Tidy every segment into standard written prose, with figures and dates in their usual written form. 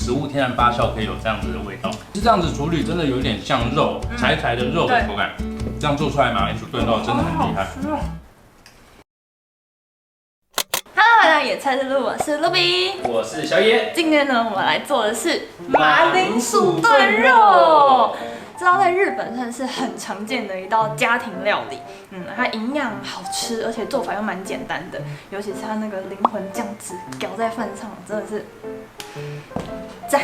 食物天然发酵可以有这样子的味道。是这样子处理，真的有点像肉，柴柴的肉的口感。这样做出来马铃薯炖肉真的很厉害。Hello， 大家野菜之路，我是 Ruby， 我是小野。今天呢，我们来做的是马铃薯炖肉。这道在日本算是很常见的一道家庭料理，它营养好吃，而且做法又蛮简单的，尤其是它那个灵魂酱汁舀在饭上，真的是赞。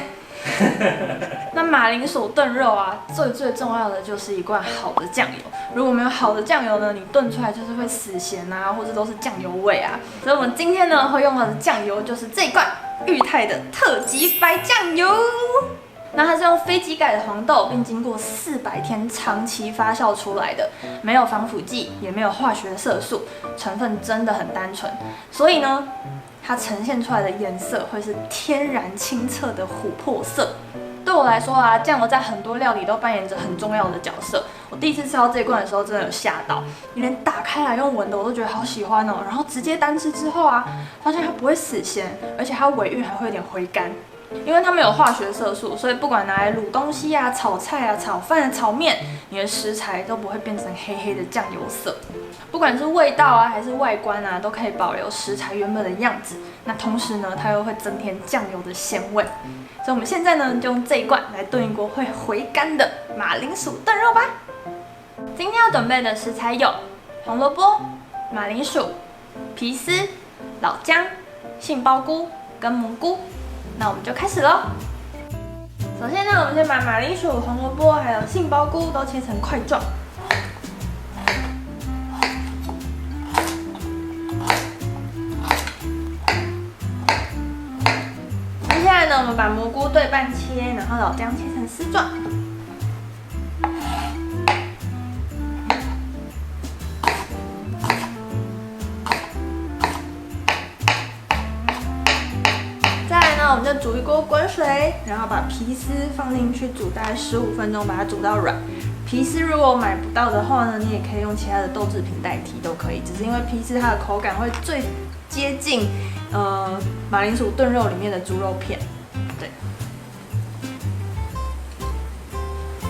那马铃薯炖肉啊，最重要的就是一罐好的酱油。如果没有好的酱油呢，你炖出来就是会死咸啊，或者都是酱油味啊。所以我们今天呢会用到的酱油就是这一罐裕泰的特级白酱油。那它是用非基改的黄豆，并经过400天长期发酵出来的，没有防腐剂，也没有化学色素，成分真的很单纯。所以呢，它呈现出来的颜色会是天然清澈的琥珀色。对我来说啊，酱油在很多料理都扮演着很重要的角色。我第一次吃到这一罐的时候，真的有吓到，连打开来用闻的我都觉得好喜欢哦。然后直接单吃之后啊，发现它不会死咸，而且它尾韵还会有点回甘。因为它没有化学色素，所以不管拿来卤东西啊、炒菜啊、炒饭啊、炒面，你的食材都不会变成黑黑的酱油色。不管是味道啊还是外观啊，都可以保留食材原本的样子。那同时呢，它又会增添酱油的鲜味。所以我们现在呢，就用这一罐来炖一锅会回甘的马铃薯炖肉吧。今天要准备的食材有红萝卜、马铃薯、皮丝、老姜、杏鲍菇跟蘑菇。那我们就开始喽。首先呢，我们先把马铃薯、红萝卜还有杏鲍菇都切成块状。接下来呢，我们把蘑菇对半切，然后老姜切成丝状。我们就煮一锅滚水，然后把皮丝放进去煮大概15分钟，把它煮到软。皮丝如果买不到的话呢，你也可以用其他的豆制品代替都可以。只是因为皮丝它的口感会最接近马铃薯炖肉里面的猪肉片。对。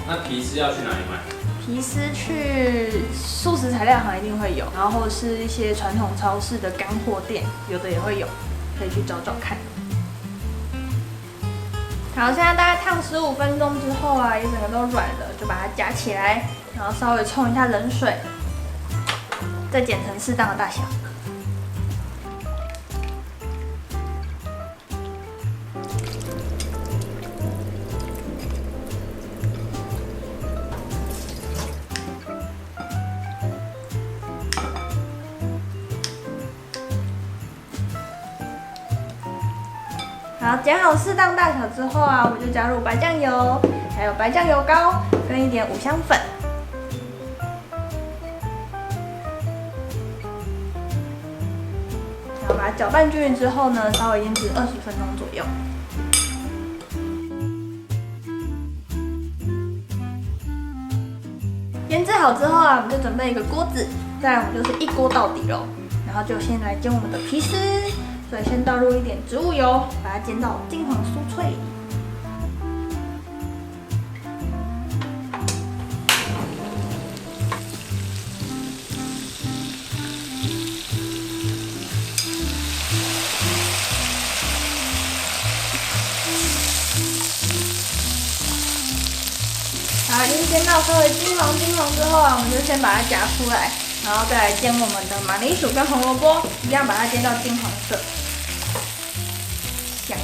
那皮丝要去哪里买？皮丝去素食材料行一定会有，然后或是一些传统超市的干货店，有的也会有，可以去找找看。好，现在大概烫15分钟之后啊，也整个都软了，就把它夹起来，然后稍微冲一下冷水，再剪成适当的大小。好，剪好适当大小之后啊，我们就加入白酱油，还有白酱油膏跟一点五香粉。然后把它搅拌均匀之后呢，稍微腌制20分钟左右。腌制好之后啊，我们就准备一个锅子，再来我们就是一锅到底喽。然后就先来煎我们的皮丝。所以先倒入一点植物油，把它煎到金黄酥脆。好，已经煎到稍微金黄之后啊，我们就先把它夹出来，然后再来煎我们的马铃薯跟红萝卜，一样把它煎到金黄色。香。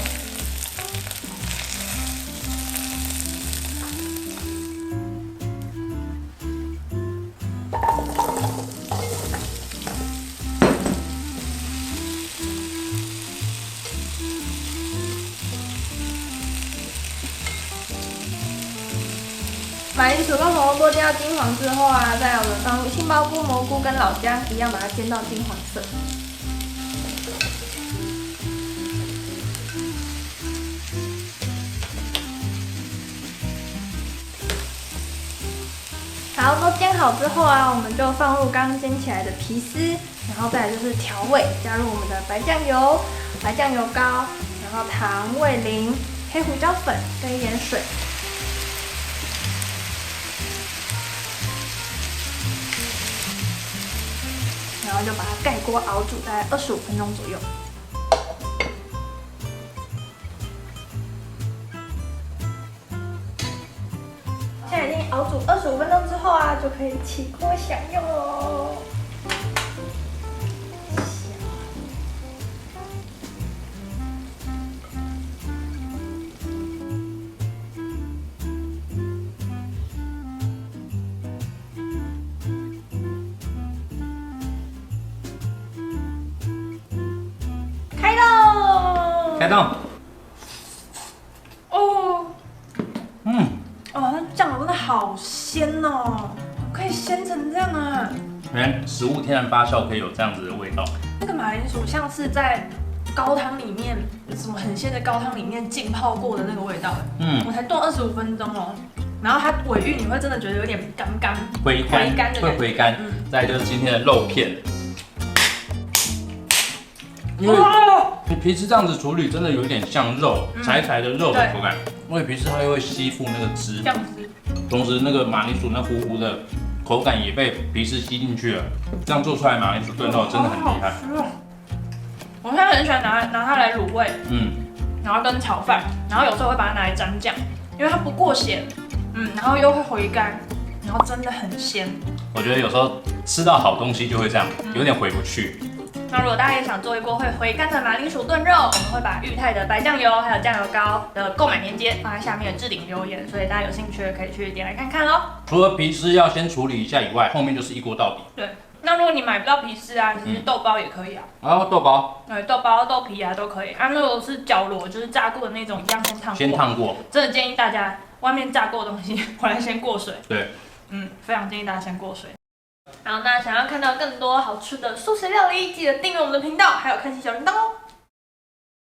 马铃薯跟红萝卜煎到金黄之后啊，再来我们放入杏鲍菇、蘑菇跟老姜，一样把它煎到金黄色。好，都煎好之后啊，我们就放入刚煎起来的皮丝，然后再来就是调味，加入我们的白酱油、白酱油膏，然后糖、味淋、黑胡椒粉跟一点水。然后就把它盖锅熬煮，大概25分钟左右。现在已经熬煮25分钟之后啊，就可以起锅享用喽。开动！哦，那酱油真的好鲜哦，可以鲜成这样啊！原来食物天然发酵可以有这样子的味道。那个马铃薯像是在高汤里面，什么很鲜的高汤里面浸泡过的那个味道。我才炖25分钟哦，然后它尾韵你会真的觉得有点干，回甘的会回甘。再来就是今天的肉片。因为皮丝这样子处理，真的有点像肉，柴柴的肉的口感。因为皮丝它又会吸附那个汁，同时那个马铃薯那糊糊的口感也被皮丝吸进去了。这样做出来马铃薯炖肉真的很厉害。我现在很喜欢拿它来卤味，然后跟炒饭，然后有时候会把它拿来沾酱，因为它不过咸，然后又会回甘，然后真的很鲜。我觉得有时候吃到好东西就会这样，有点回不去。那如果大家也想做一锅会回甘的马铃薯炖肉，我们会把裕泰的白酱油还有酱油膏的购买链接放在下面的置顶留言，所以大家有兴趣的可以去点来看看咯。除了皮丝要先处理一下以外，后面就是一锅到底。对，那如果你买不到皮丝啊，其实豆包也可以啊。豆包。对，豆包、豆皮啊都可以。啊，如果是绞螺，就是炸过的那种，一样先烫过。真的建议大家外面炸过的东西回来先过水。对。非常建议大家先过水。好，那想要看到更多好吃的素食料理，记得订阅我们的频道，还有开启小铃铛哦。